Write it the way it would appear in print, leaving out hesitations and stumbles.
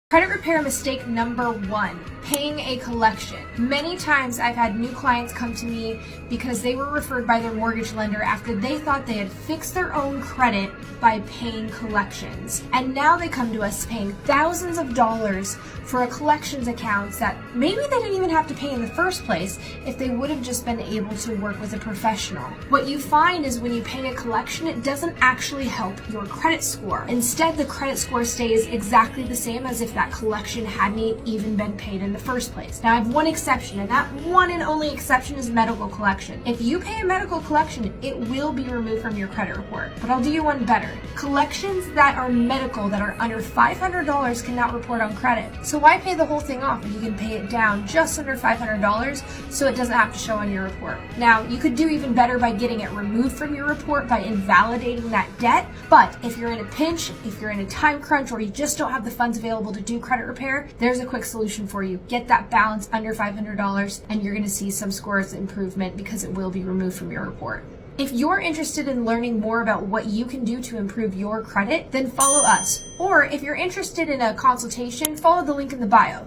Credit repair mistake number one, paying a collection. Many times I've had new clients come to me because they were referred by their mortgage lender after they thought they had fixed their own credit by paying collections. And now they come to us paying thousands of dollars for a collections account that maybe they didn't even have to pay in the first place if they would have just been able to work with a professional. What you find is when you pay a collection, it doesn't actually help your credit score. Instead, the credit score stays exactly the same as if that collection hadn't even been paid in the first place. Now, I have one exception, and that one and only exception is medical collection. If you pay a medical collection, it will be removed from your credit report. But I'll do you one better. Collections that are medical, that are under $500 cannot report on credit. So why pay the whole thing off if you can pay it down just under $500 so it doesn't have to show on your report? Now, you could do even better by getting it removed from your report by invalidating that debt. But if you're in a pinch, if you're in a time crunch, or you just don't have the funds available to do credit repair, there's a quick solution for you. Get that balance under $500 and you're going to see some scores improvement because it will be removed from your report. If you're interested in learning more about what you can do to improve your credit, then follow us. Or if you're interested in a consultation, follow the link in the bio.